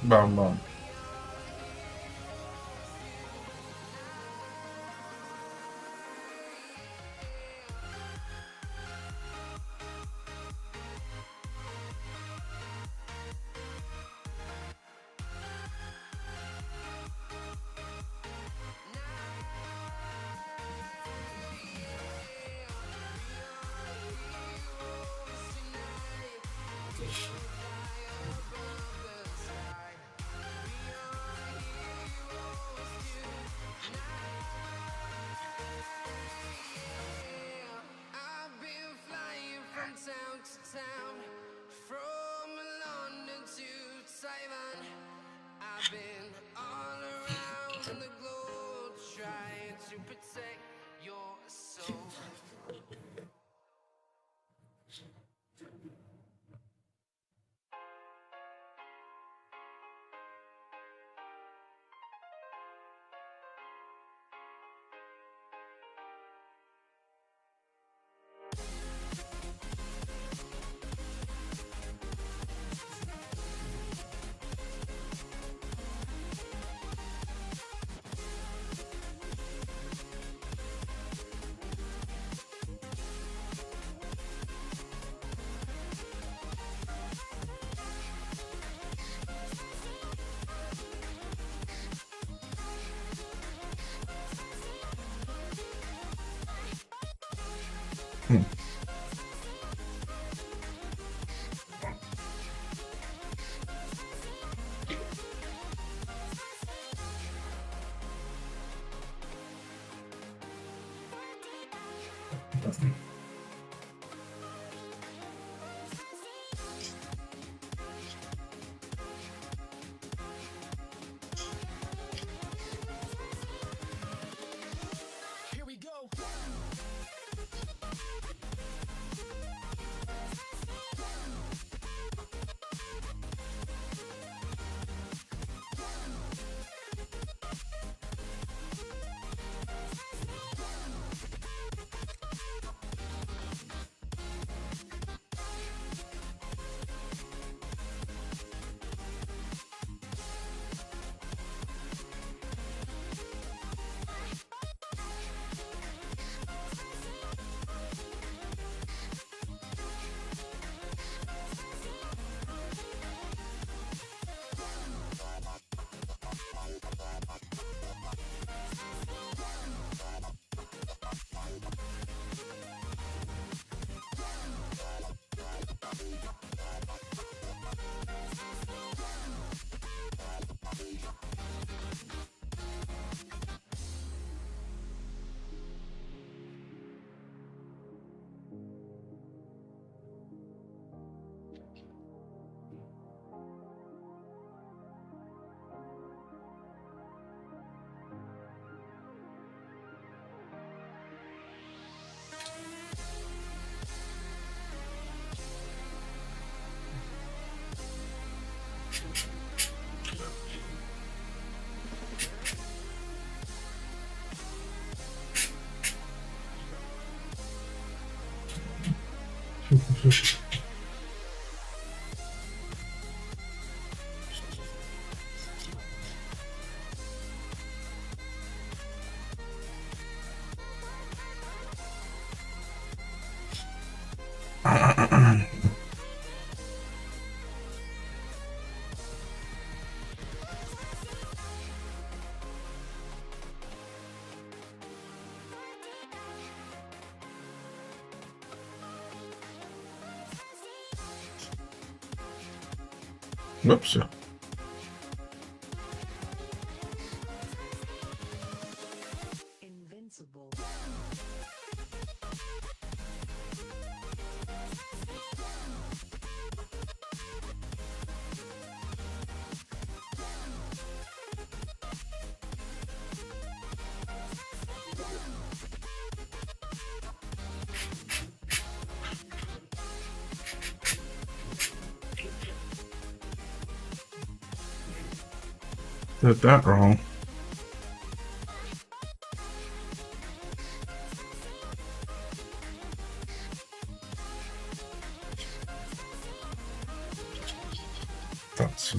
Bam bam. Whoops. Invincible. Did that wrong. That's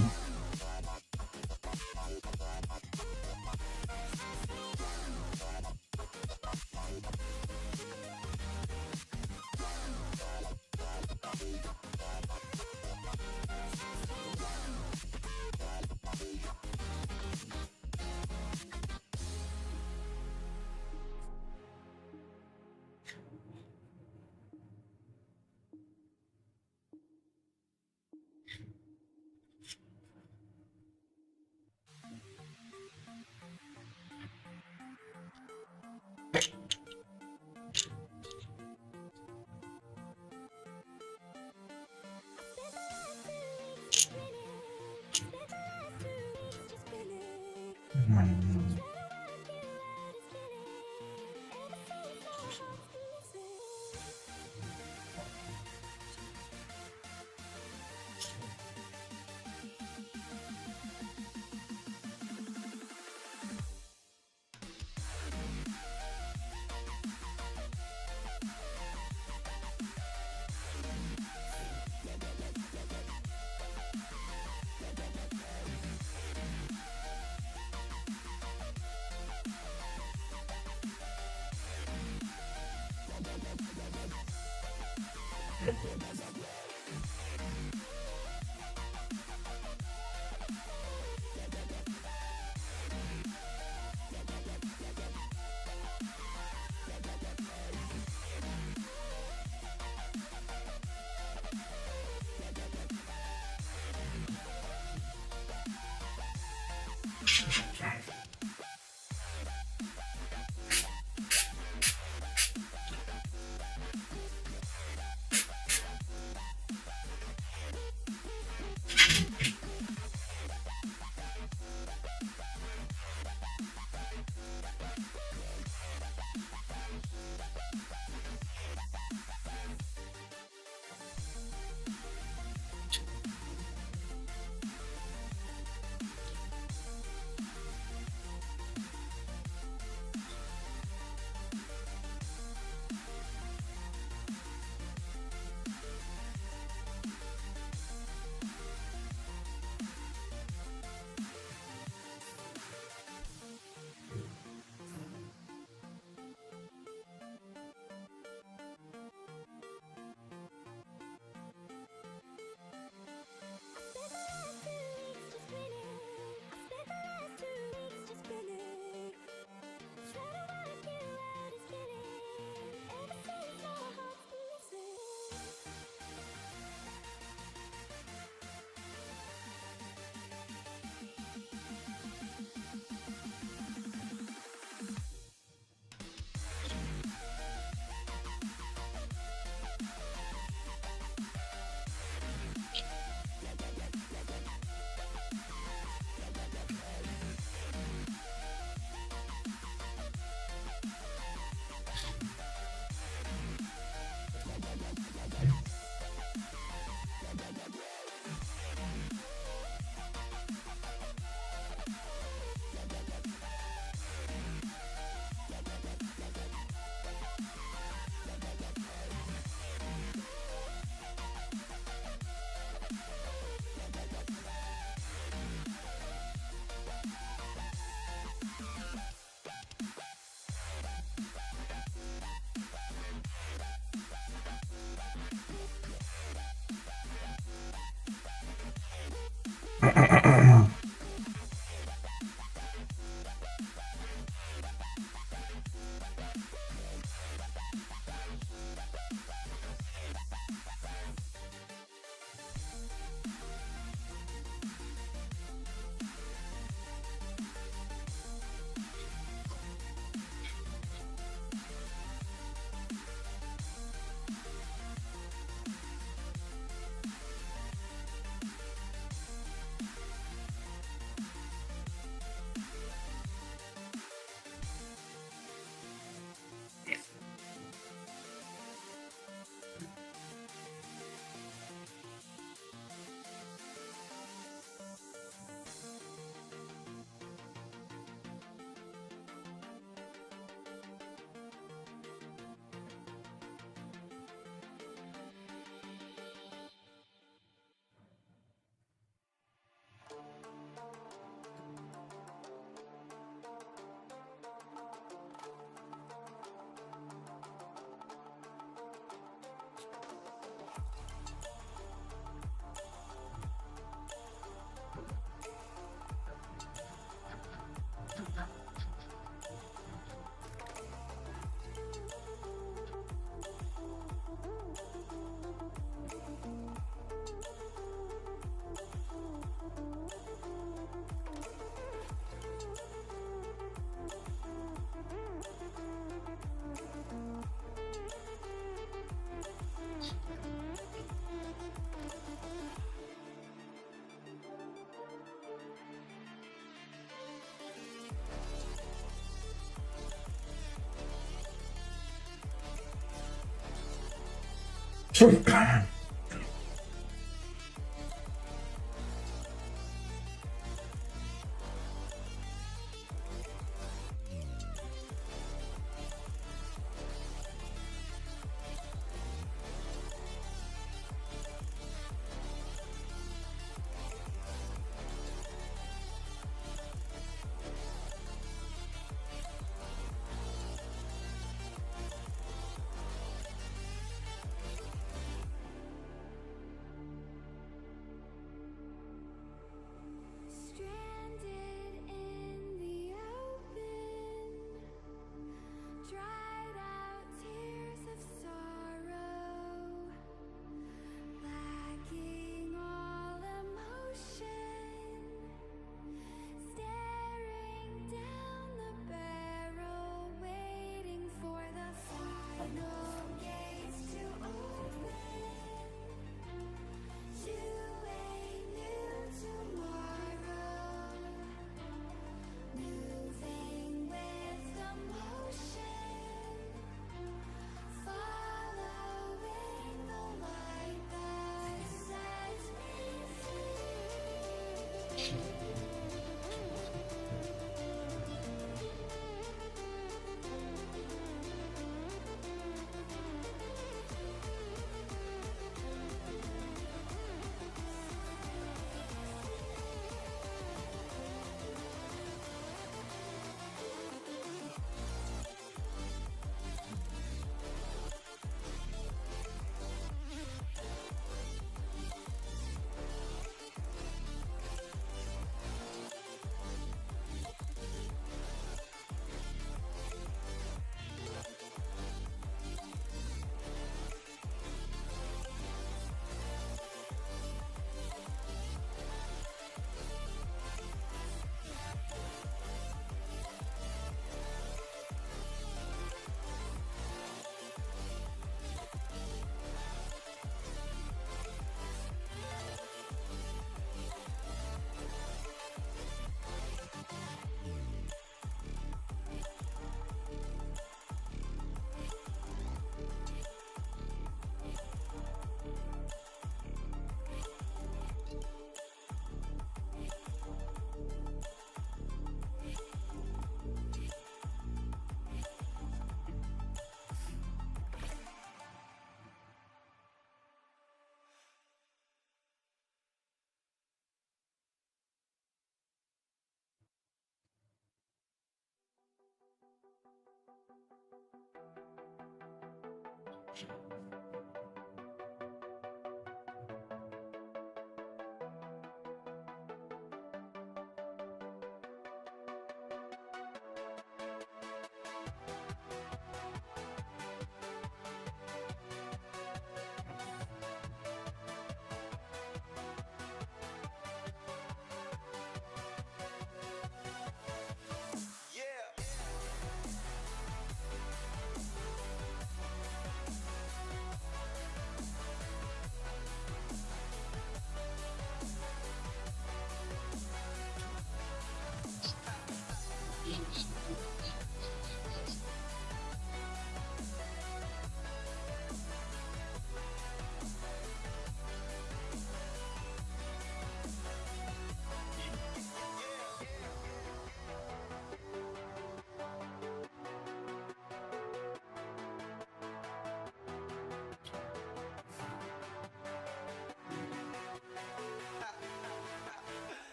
Hmm.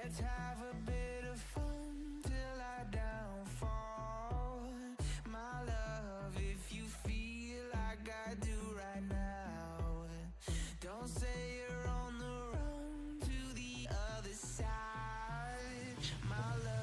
Let's have a bit of fun till I downfall. My love, if you feel like I do right now, don't say you're on the run to the other side. My love,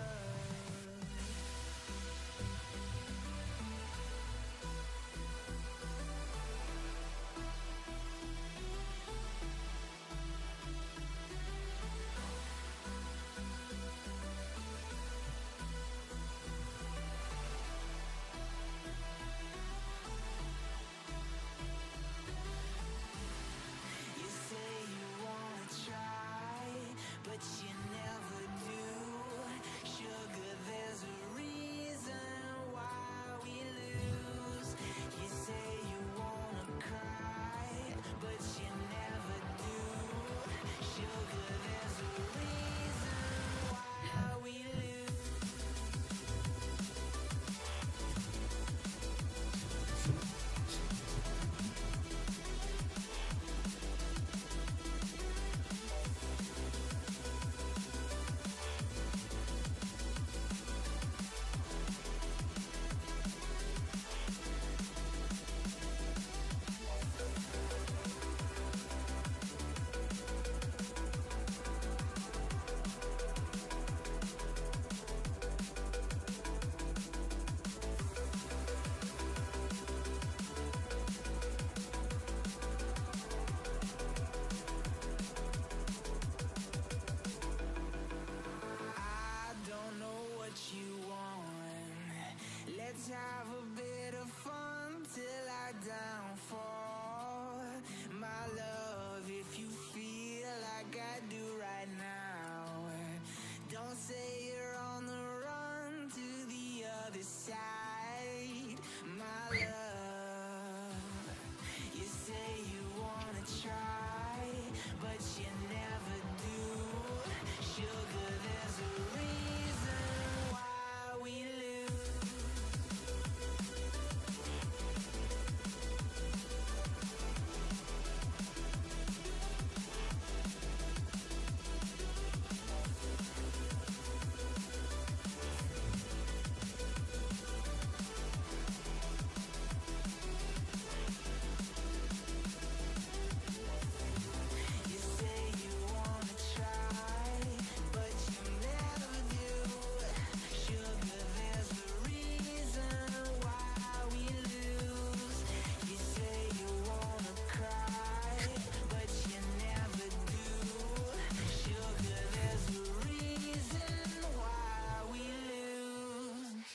you say you wanna try, but you never do. Sugar, there's a reason why we lose. You say you wanna cry, but you never do. Sugar, there's a reason why we lose. have a bit of fun till I downfall. My love, if you feel like I do right now, don't say you're on the run to the other side. My love, you say you wanna try, but you never do. Sugar, there's a reason why we lose. You say you wanna try, but you never do. Sugar, there's a reason why we lose. You say you wanna cry, but you never do. Sugar, there's a reason why we lose.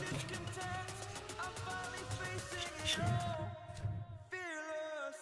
discontent. I'm finally facing it all. Fearless.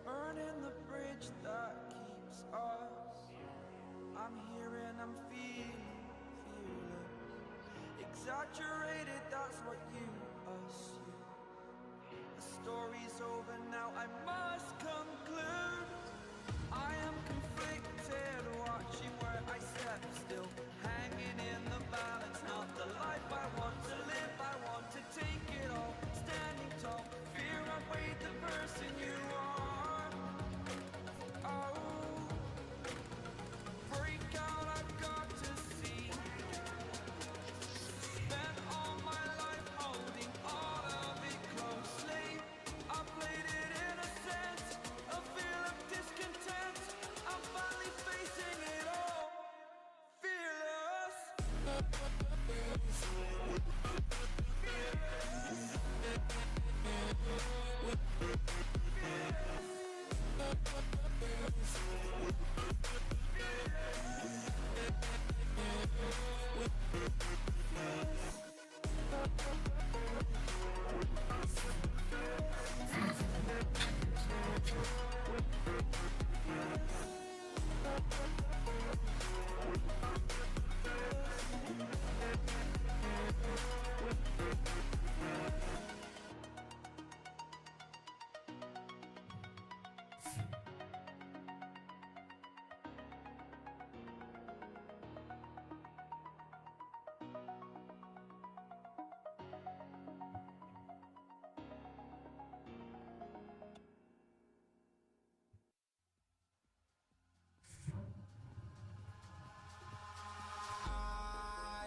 Burning the bridge that keeps us. I'm here and I'm feeling fearless. Exaggerated, that's what you assume. The story's over now, I must conclude. I am conflicted, watching where I step still. Hanging in the balance, not the life I want to live. I want to take it all, standing tall. Fear outweighed the person you are. Oh, break out, I've got to see. Spent all my life holding all of it closely. I played it in a sense, a feel of discontent. I'm finally facing it all. Fearless.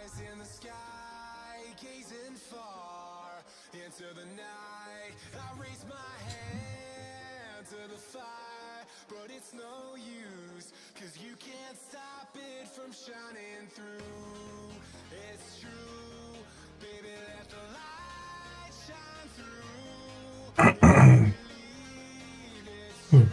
Eyes in the sky, gazing far into the night. I raise my hand to the fire, but it's no use, 'cause you can't stop it from shining through. It's true, baby, let the light shine through. If you believe it's true,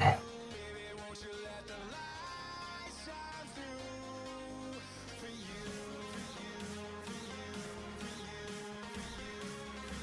baby, won't you let the light shine through for you, for you, for you, for you, for you.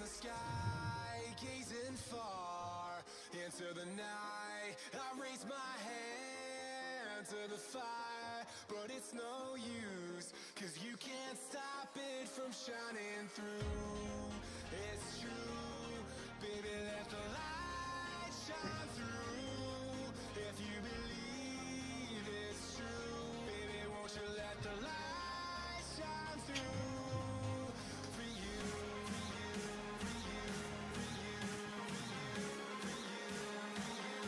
Sky, gazing far into the night. I raise my hand to the fire, but it's no use, 'cause you can't stop it from shining through. It's true, baby, let the light shine through. If you believe it's true, baby, won't you let the light shine through for you, for you, for you, for you, for you,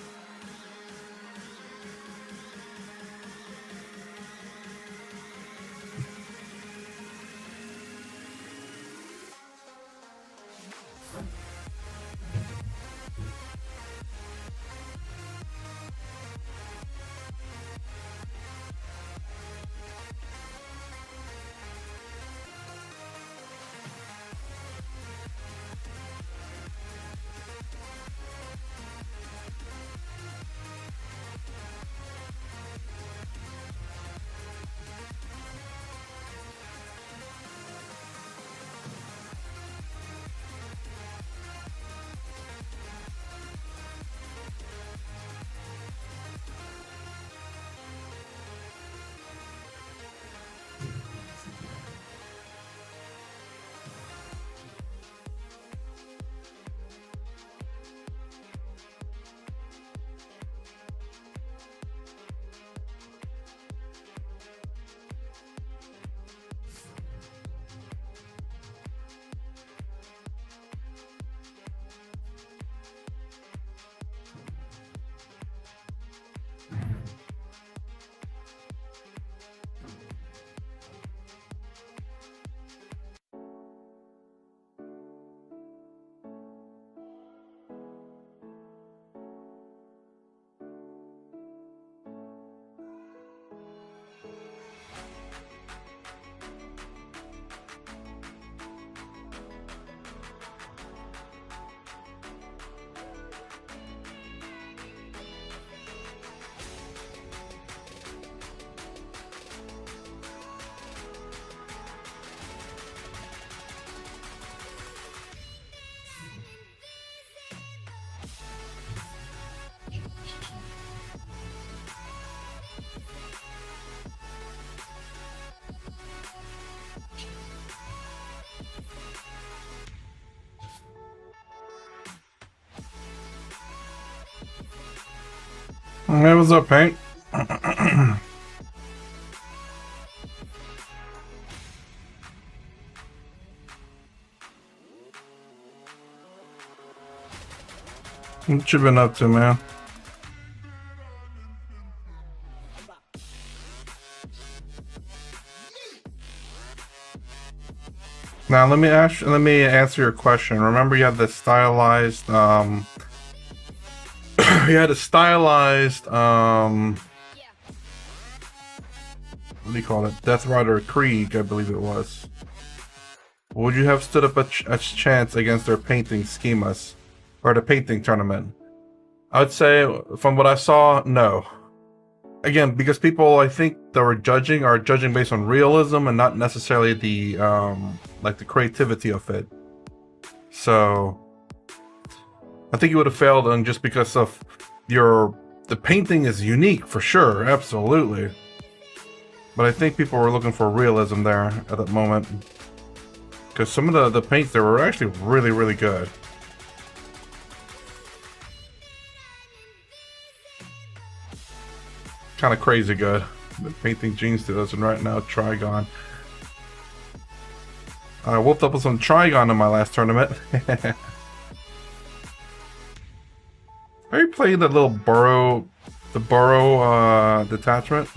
Hey, what's up, Hank? What you been up to, man? Now let me answer your question. Remember you had the stylized you had a stylized what do you call it? Death Rider Krieg, I believe it was. Would you have stood up a chance against their painting schemas or the painting tournament? I would say, from what I saw, no. Again, because people I think that are judging based on realism and not necessarily the like the creativity of it. So I think you would have failed, and just because of the painting is unique for sure, absolutely. But I think people were looking for realism there at that moment, because some of the paints there were actually really, really good. Kind of crazy good. The painting Gene's does right now, Trigon. I whooped up with some Trigon in my last tournament. Are you playing the little burrow detachment?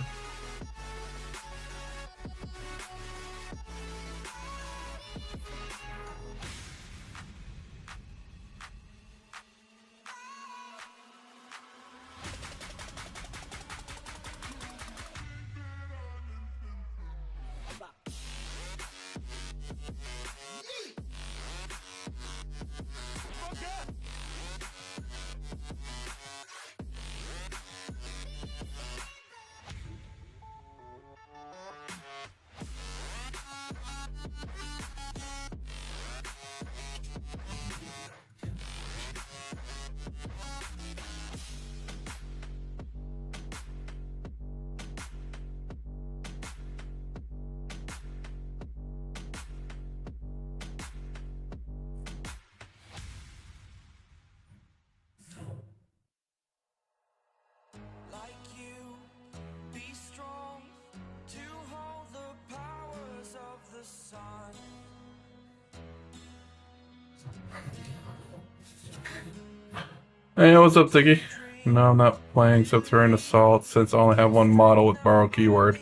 Hey, what's up, Ziggy? No, I'm not playing Subterranean Assault since I only have one model with borrow keyword.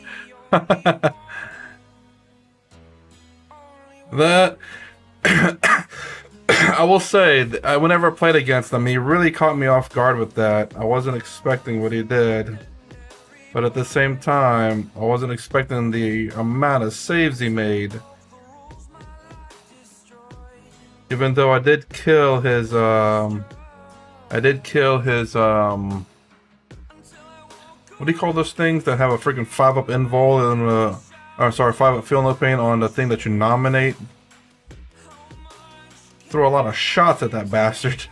That I will say, whenever I played against him, he really caught me off guard with that. I wasn't expecting what he did, but at the same time, I wasn't expecting the amount of saves he made. Even though I did kill his, what do you call those things that have a freaking 5-up invul and, oh, sorry, 5-up feel no pain on the thing that you nominate? Throw a lot of shots at that bastard.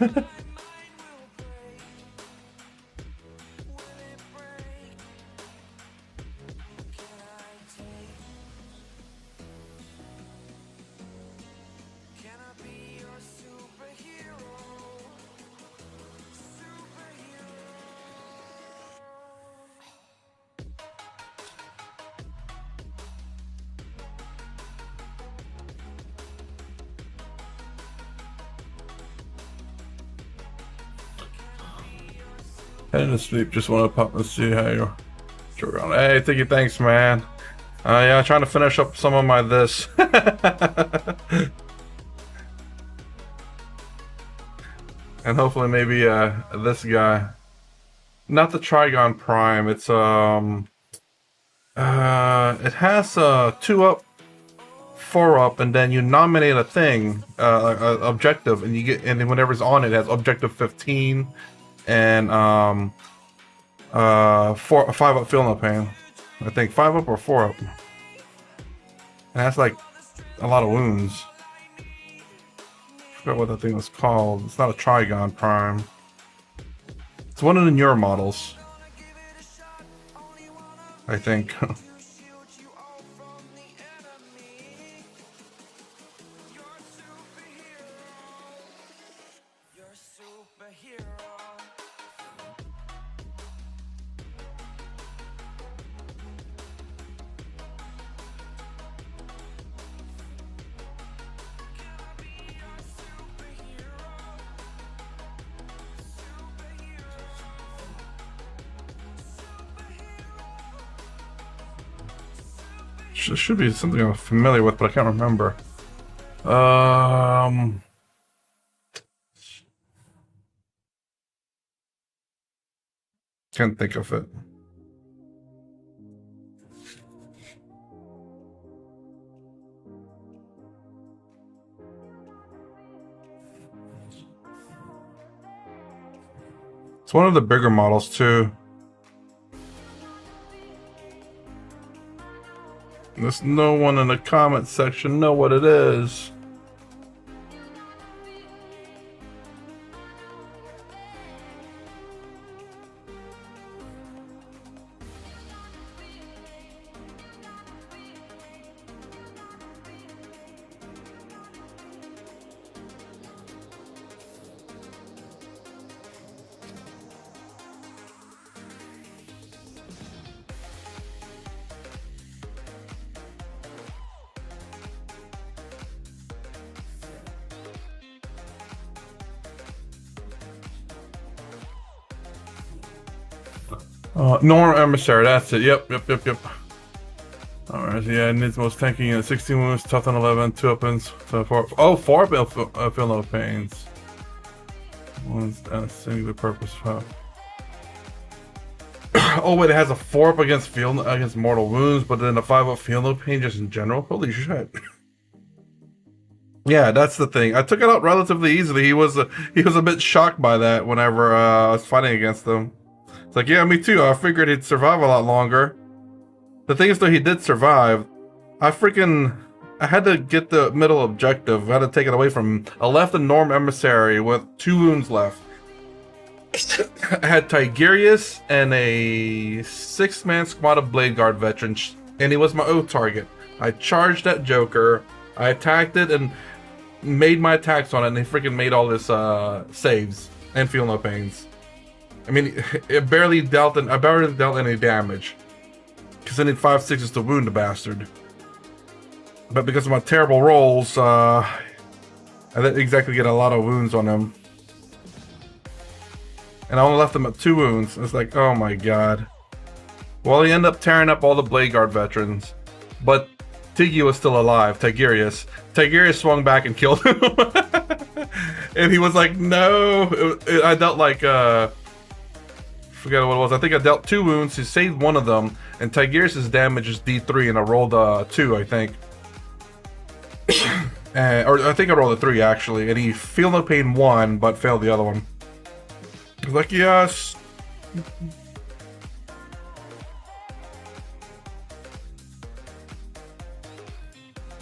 Heading to sleep, just want to pop and see how you're on. Hey, Thinky, thanks, man. Yeah, trying to finish up some of my this. And hopefully maybe this guy. Not the Trigon Prime, it's it has 2-up, 4-up, and then you nominate a thing, objective, and you get, and then whatever's on it has objective 15 and 5-up feel no pain. I think 5-up or 4-up. And that's like a lot of wounds. I forgot what that thing was called. It's not a Trigon Prime. It's one of the newer models, I think. Should be something I'm familiar with, but I can't remember. Can't think of it. It's one of the bigger models too. There's no one in the comment section know what it is. Norm Emissary, that's it. Yep. Alright, yeah, it needs most tanking unit. 16 wounds, tough on 11, 2 opens, 4. Oh, 4 feel no pains. One's a singular purpose. Oh, wait, it has a 4 up against mortal wounds, but then a 5 up feel no pain just in general. Holy shit. Yeah, that's the thing. I took it out relatively easily. He was a bit shocked by that whenever I was fighting against him. It's like, yeah, me too. I figured he'd survive a lot longer. The thing is, though, he did survive. I had to get the middle objective. I had to take it away from him. I left the Norm Emissary with 2 wounds left. I had Tigerius and a 6-man squad of Blade Guard veterans, and he was my O target. I charged that Joker. I attacked it and made my attacks on it, and he freaking made all this saves and feel no pains. I mean, I barely dealt any damage because I need 5 6s to wound the bastard. But because of my terrible rolls, I didn't exactly get a lot of wounds on him. and I only left him at 2 wounds. It's like, oh my god. Well, he ended up tearing up all the Blade Guard veterans, but Tiggy was still alive. Tigurius swung back and killed him, and he was like, "No." I dealt like forget what it was. I think I dealt 2 wounds. He saved one of them, and Tigurius' damage is D3, and I rolled 2, I think. Or I think I rolled a 3 actually, and he feel no pain 1, but failed the other one. I was like, yes.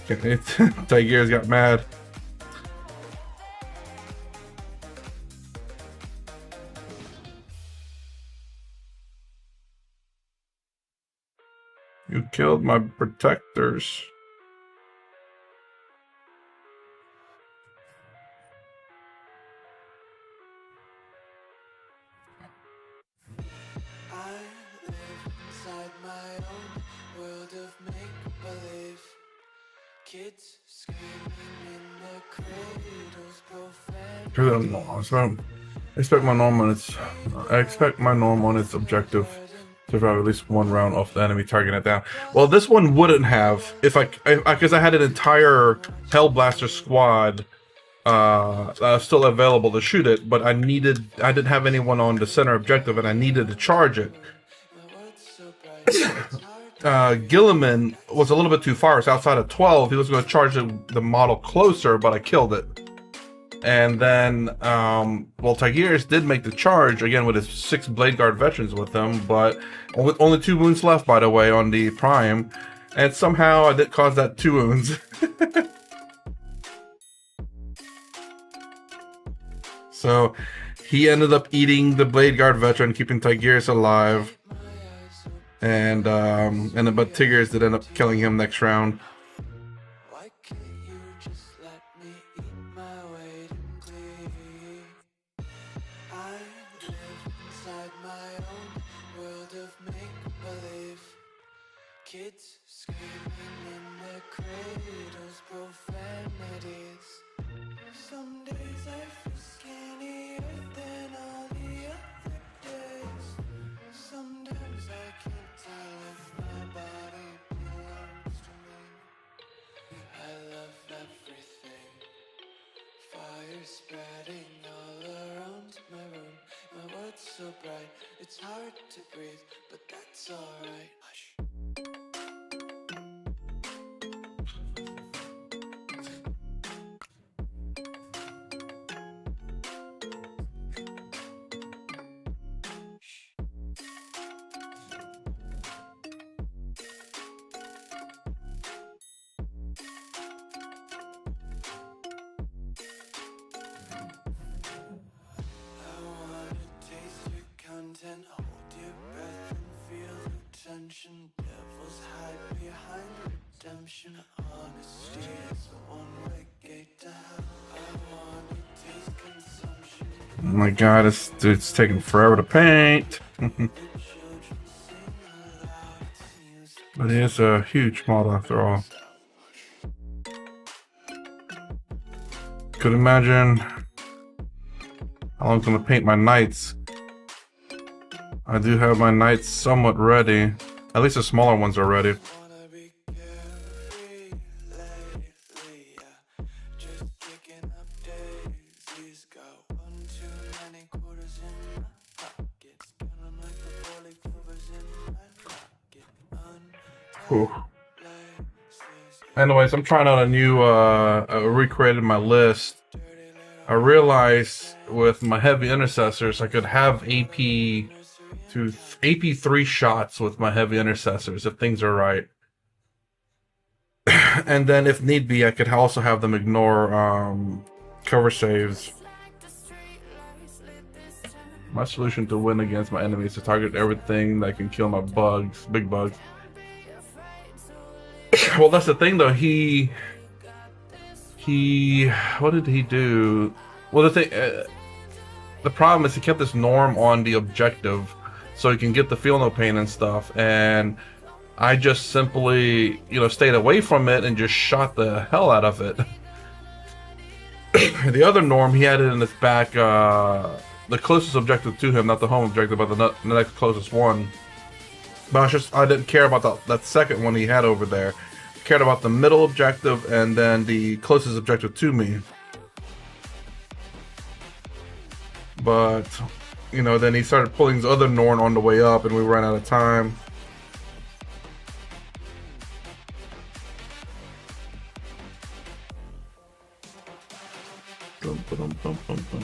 Tigurius got mad. You killed my protectors. I live inside my own world of make-believe. Kids screaming in the cradles, profane. I expect my norm on its objective to survive at least 1 round off the enemy targeting it down. Well, this one wouldn't have if because I had an entire Hellblaster squad still available to shoot it, but I didn't have anyone on the center objective, and I needed to charge it. Gilliman was a little bit too far. It's outside of 12. He was going to charge the model closer, but I killed it. And then, well, Tigurius did make the charge again with his 6 Blade Guard veterans with him, but with only 2 wounds left, by the way, on the Prime, and somehow I did cause that 2 wounds. So he ended up eating the Blade Guard veteran, keeping Tigurius alive, and but Tigurius did end up killing him next round. Why can't you just let me eat my weight in glee? I live inside my own world of make-believe. Kids screaming in their cradles, profanities. Some days I feel skinnier than all the other days. Sometimes I can't tell if my body belongs to me. I love everything. Fire spreading all around my room. My world's so bright, it's hard to breathe, but that's alright. Hush. Hold your breath and feel the tension. Devils hide behind redemption. Honesty is a one-way gate to hell. I want to taste consumption. Oh my god, it's taking forever to paint. But it is a huge model after all. Could imagine how long I'm gonna paint my knights. I do have my knights somewhat ready. At least the smaller ones are ready. Ooh. Anyways, I'm trying out a new, I recreated my list. I realized with my heavy intercessors, I could have AP 3 shots with my heavy intercessors if things are right. And then if need be, I could also have them ignore cover saves. My solution to win against my enemies is to target everything that can kill my bugs, big bugs. Well, that's the thing though, he what did he do? Well, the problem is he kept this norm on the objective so he can get the feel no pain and stuff, and I just simply, stayed away from it and just shot the hell out of it. The other norm, he had it in his back the closest objective to him, not the home objective, but the next closest one. But I didn't care about that second one he had over there. I cared about the middle objective and then the closest objective to me. But, you know, then he started pulling his other Norn on the way up and we ran out of time. Dum, ba-dum, bum, bum, bum.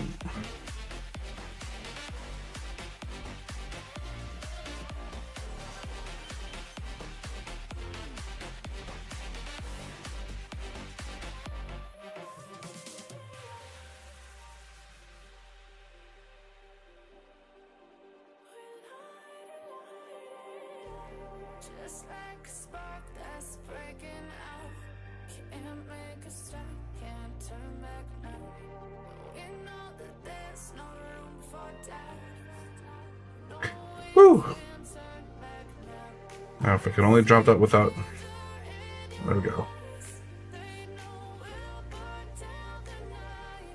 Just like a spark that's breaking out. Can't make a stop, can't turn back now. We know that there's no room for doubt. No, Woo! can't turn back now. Now, if I can only drop that without. There we go. They know we'll burn down the night.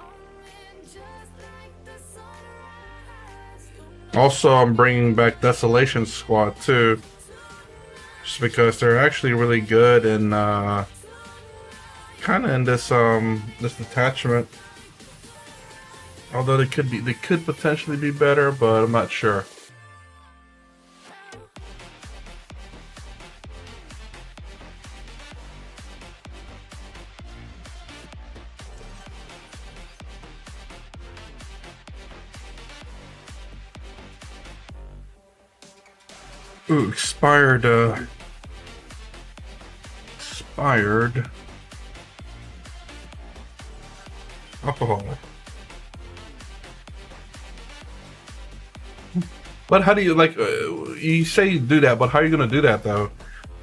Only just like the sunrise. You know Also, I'm bringing back Desolation Squad too. Just because they're actually really good and kind of in this detachment. Although they could potentially be better, but I'm not sure. Ooh, expired. Oh. But how do you you say you do that, but how are you gonna do that though?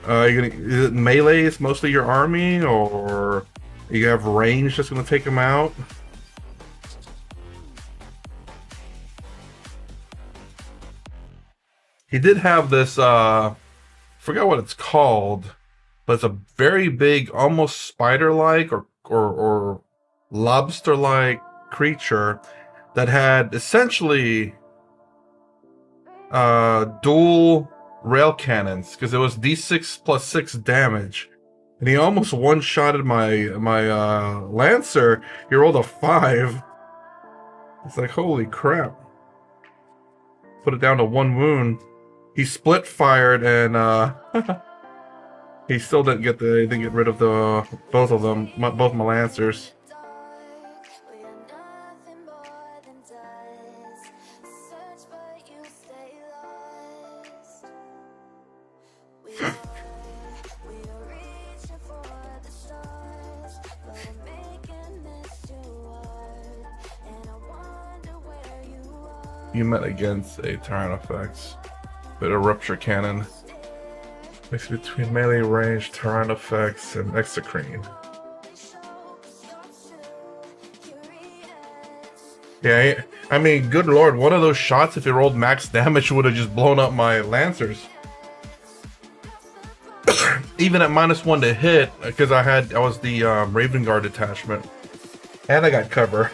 Is it melee? It's mostly your army, or you have range that's gonna take them out? He did have this, forgot what it's called, but it's a very big, almost spider-like or lobster-like creature that had essentially dual rail cannons, because it was D6 plus 6 damage. And he almost one-shotted my Lancer. He rolled a 5. It's like, holy crap. Put it down to 1 wound. He split fired and he still didn't get rid of both of them, both my Lancers. we are nothing more than dust. Search but you stay lost. We are reaching for the stars, but we're making this too hard. And I wonder where you are. You met against a Tyrant Effects. Bit of Rupture Cannon. Mix between melee range, Tyrant Effects, and Exocrine. Yeah, I mean, good lord, one of those shots, if it rolled max damage, would have just blown up my Lancers. Even at -1 to hit, because I was the Raven Guard detachment. And I got cover.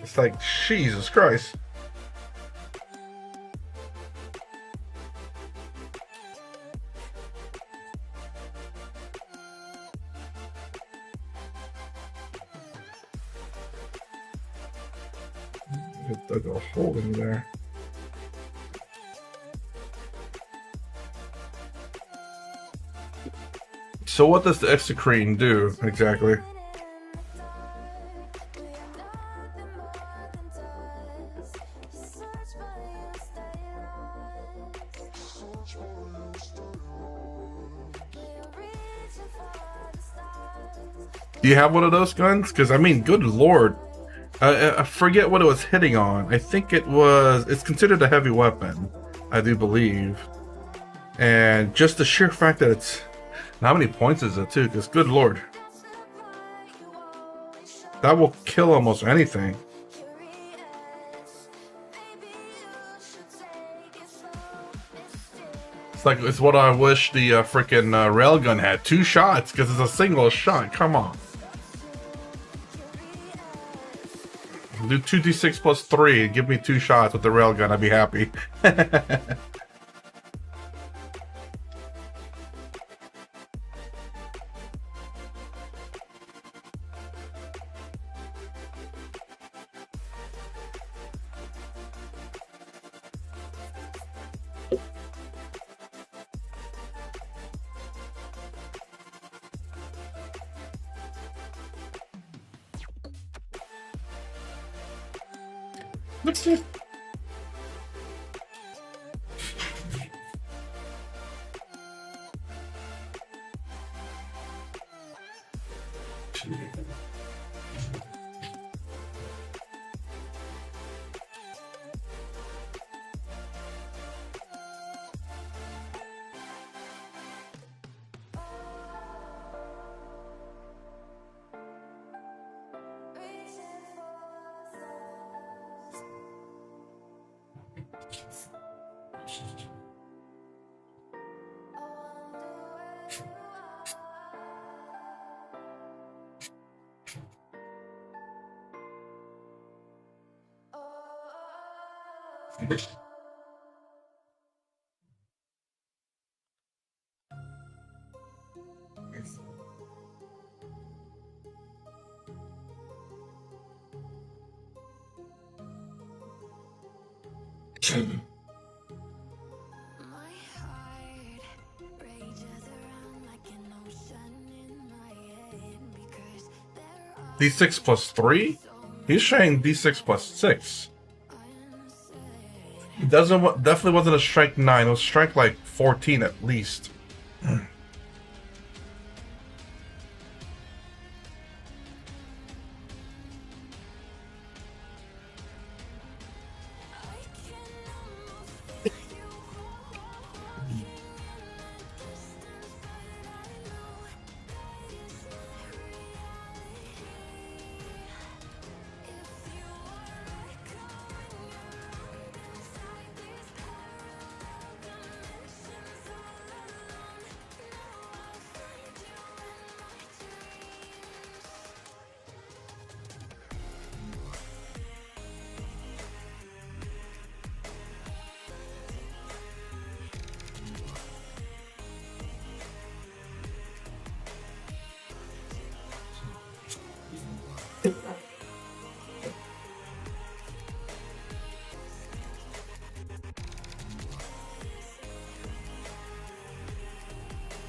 It's like, Jesus Christ. It dug a hole in there. So what does the Exocrine do exactly? Do you have one of those guns? Because I mean, good lord. I forget what it was hitting on. I think it's considered a heavy weapon, I do believe. And just the sheer fact that it's, how many points is it too? Because good lord. That will kill almost anything. It's what I wish the freaking railgun had. 2 shots, because it's a single shot. Come on. Do 2d6 plus 3. Give me 2 shots with the railgun. I'd be happy. My heart rages around like an ocean in my head because there are D6 plus 3? He's saying D6 plus 6. It definitely wasn't a strength 9. It was strength like 14 at least.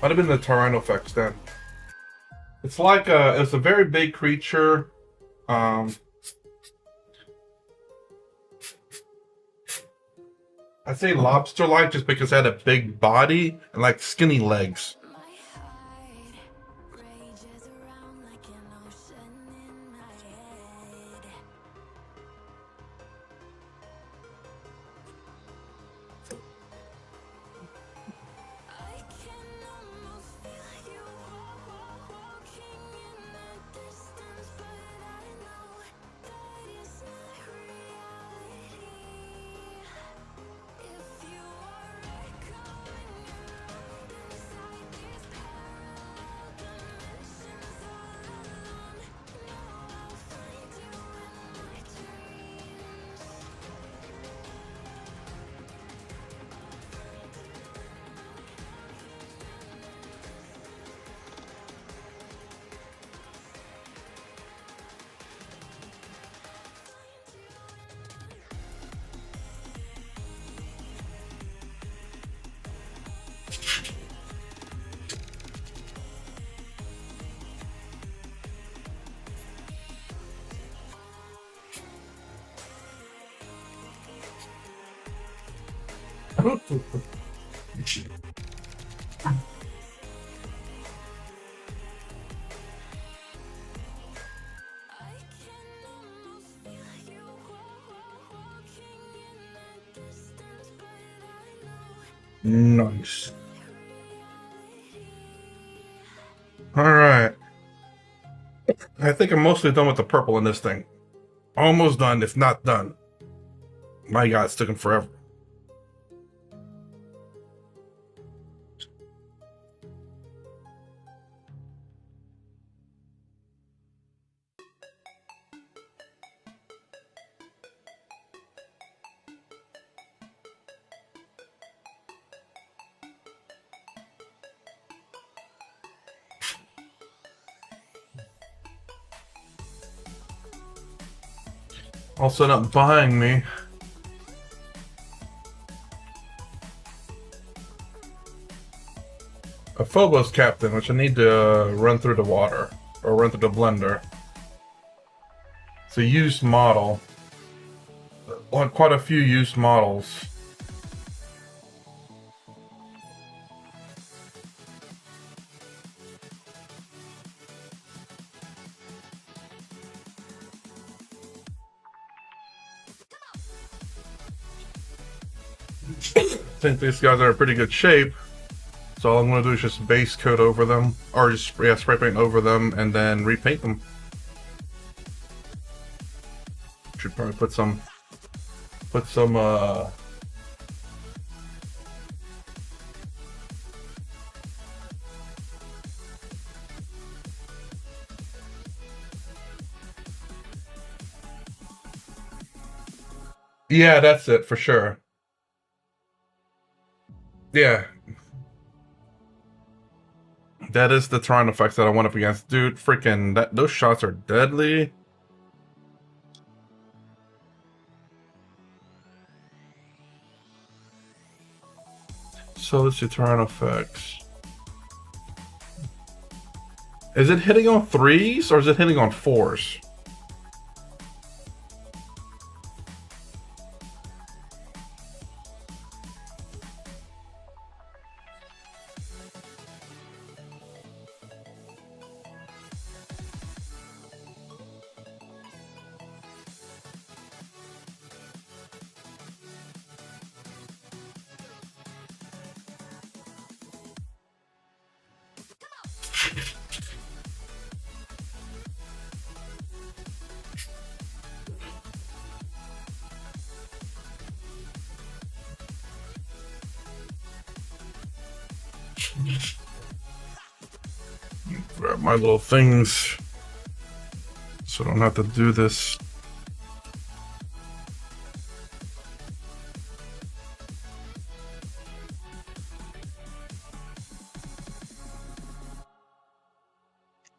Might have been the Tyrannosaurus then. It's like it's a very big creature. I'd say lobster-like just because it had a big body and like skinny legs. my heart rages around like an ocean in my head. I can almost feel you walking in the distance, but I know that it's not reality. If you are echoing around inside these parallel dimensions all alone, know I'll find you in my dreams. I can almost feel you walking in the distance, but I know Nice. Alright. I think I'm mostly done with the purple in this thing. Almost done, if not done. My god, it's taking forever. Also not buying me. A Phobos Captain, which I need to run through the water. Or run through the blender. It's a used model. Quite a few used models. I think these guys are in pretty good shape. So all I'm going to do is just base coat over them. Or just spray paint over them and then repaint them. Should probably put some yeah, that's it for sure. Yeah. That is the Tron effects that I went up against. Dude, freaking those shots are deadly. So let's see, Tron effects. Is it hitting on 3s or is it hitting on 4s? Grab my little things so I don't have to do this.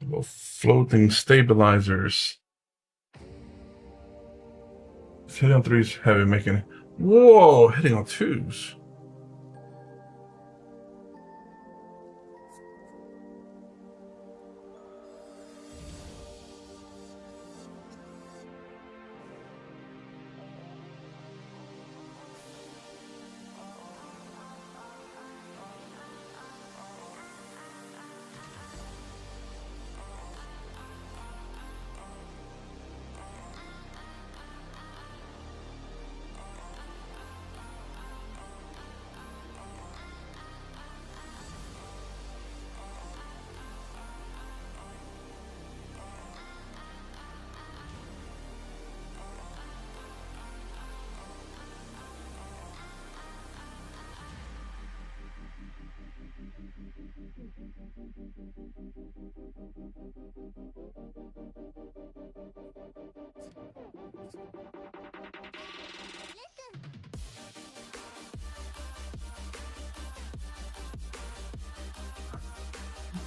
Little floating stabilizers. It's hitting on 3s heavy, making. Whoa, hitting on 2s.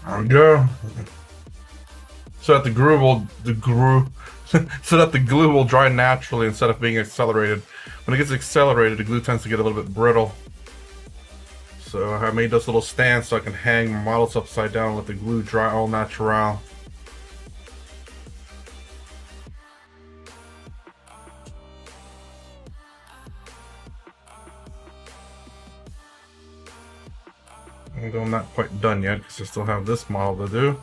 There we go. So that so that the glue will dry naturally instead of being accelerated. When it gets accelerated, the glue tends to get a little bit brittle. So I made those little stands so I can hang my models upside down and let the glue dry all natural. Although I'm not quite done yet because I still have this model to do.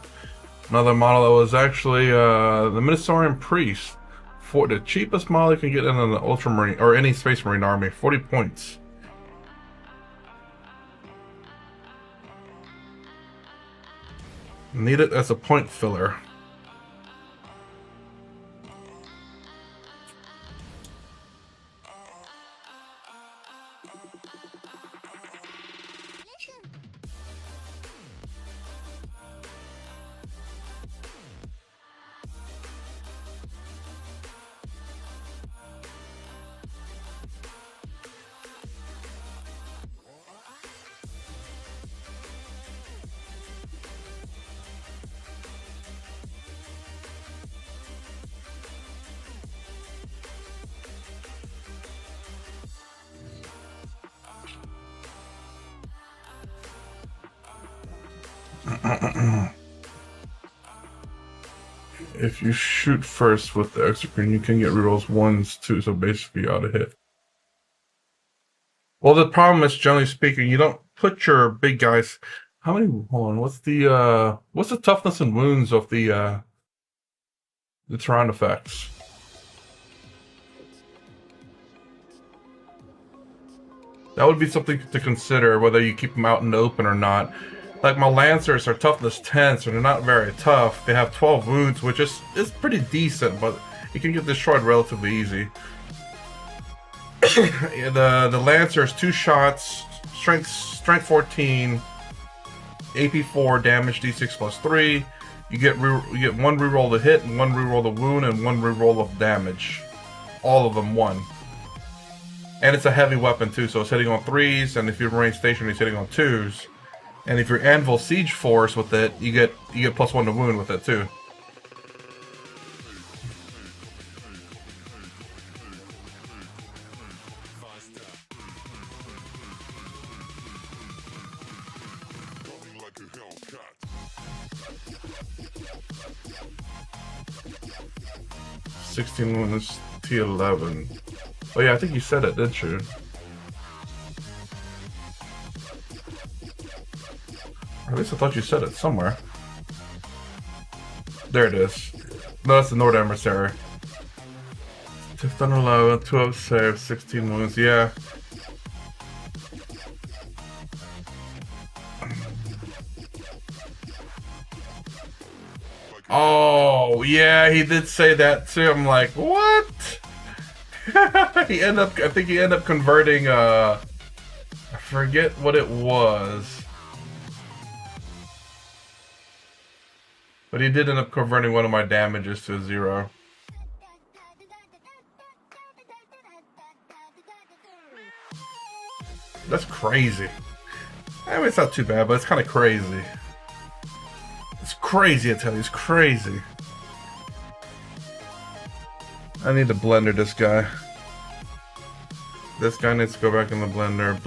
Another model that was actually the Minosaurian Priest. For the cheapest model you can get in an Ultramarine or any Space Marine army, 40 points. Need it as a point filler. If you shoot first with the extra green, you can get rerolls 1s, 2, so basically you ought to hit. Well, the problem is, generally speaking, you don't put your big guys. How many? Hold on. What's the toughness and wounds of the Tehran effects? That would be something to consider, whether you keep them out in the open or not. Like my Lancers are toughness 10, so they're not very tough. They have 12 wounds, which is pretty decent, but you can get destroyed relatively easy. The Lancer is 2 shots, strength 14, AP 4, damage D6 plus 3. You get 1 reroll to hit, and 1 reroll to wound, and 1 reroll of damage. All of them 1. And it's a heavy weapon too, so it's hitting on 3s, and if you're range stationary, it's hitting on 2s. And if you're Anvil Siege Force with it, you get +1 to wound with it too. $16 wounds, T11. Oh yeah, I think you said it, didn't you? Or at least I thought you said it somewhere. There it is. No, that's the Nord Emissary. 11, 12 save, 16 wounds, yeah. Oh, yeah, he did say that too. I'm like, what? I think he ended up converting, I forget what it was. But he did end up converting one of my damages to a 0. That's crazy. I mean, it's not too bad, but it's kind of crazy. It's crazy, I tell you, it's crazy. I need to blender this guy. This guy needs to go back in the blender.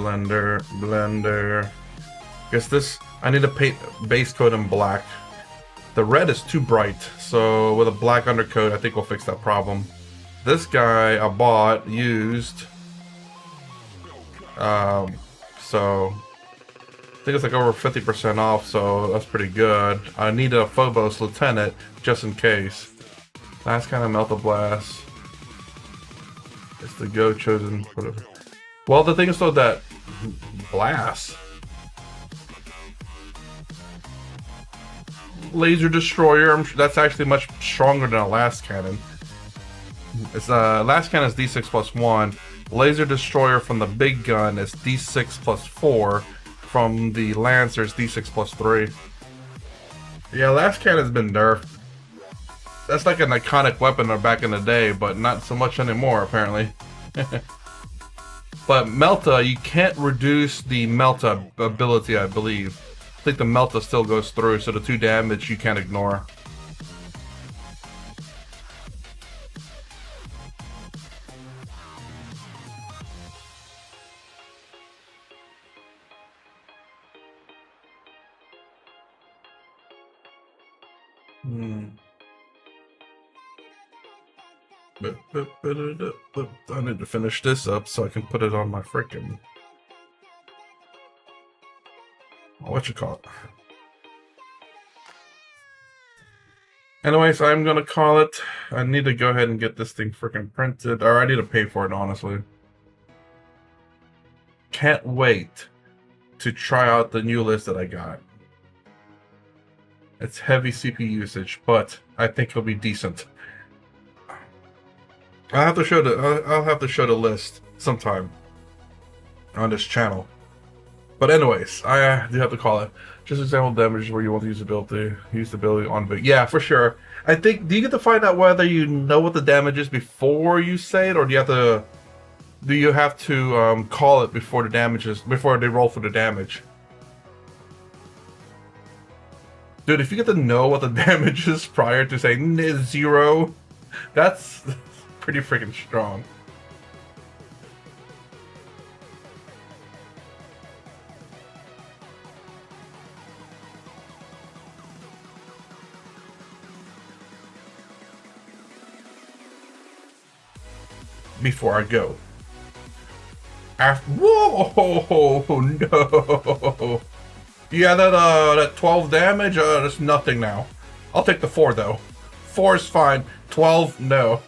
Guess this, I need to paint base coat in black. The red is too bright, so with a black undercoat, I think we'll fix that problem. This guy I bought, used. So I think it's like over 50% off, so that's pretty good. I need a Phobos Lieutenant, just in case. Last kind of Melt the Blast. It's the Go chosen. Whatever. Well, the thing is though that Blast. Laser Destroyer, that's actually much stronger than a Last Cannon. It's Last Cannon is D6 plus 1. Laser Destroyer from the big gun is D6 plus 4. From the Lancers, D6 plus 3. Yeah, Last Cannon's been nerfed. That's like an iconic weapon back in the day, but not so much anymore, apparently. But Melta, you can't reduce the Melta ability, I believe. I think the Melta still goes through, so the 2 damage you can't ignore. I need to finish this up so I can put it on my freaking whatchamacallit. Anyways, I'm gonna call it. I need to go ahead and get this thing freaking printed, or I need to pay for it, honestly. Can't wait to try out the new list that I got. It's heavy CPU usage, but I think it'll be decent. I'll have to show the list sometime on this channel. But anyways, I do have to call it. Just example damages where you want to use the ability on big. Yeah, for sure. I think, do you get to find out whether you know what the damage is before you say it, or do you have to call it before they roll for the damage? Dude, if you get to know what the damage is prior to saying 0, that's pretty freaking strong. before I go. After, whoa, no. Yeah, that 12 damage, that's nothing now. I'll take the 4 though. 4 is fine. 12, no.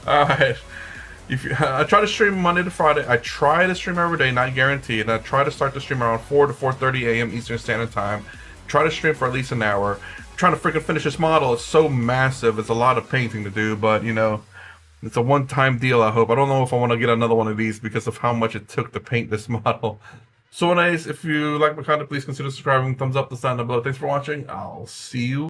Alright. I try to stream Monday to Friday. I try to stream every day, not guaranteed. And I try to start the stream around 4 to 4:30 a.m. Eastern Standard Time. Try to stream for at least an hour. I'm trying to freaking finish this model. It's so massive. It's a lot of painting to do, but you know, it's a one-time deal, I hope. I don't know if I want to get another one of these because of how much it took to paint this model. So anyways, if you like my content, please consider subscribing. Thumbs up, the sign down below. Thanks for watching. I'll see you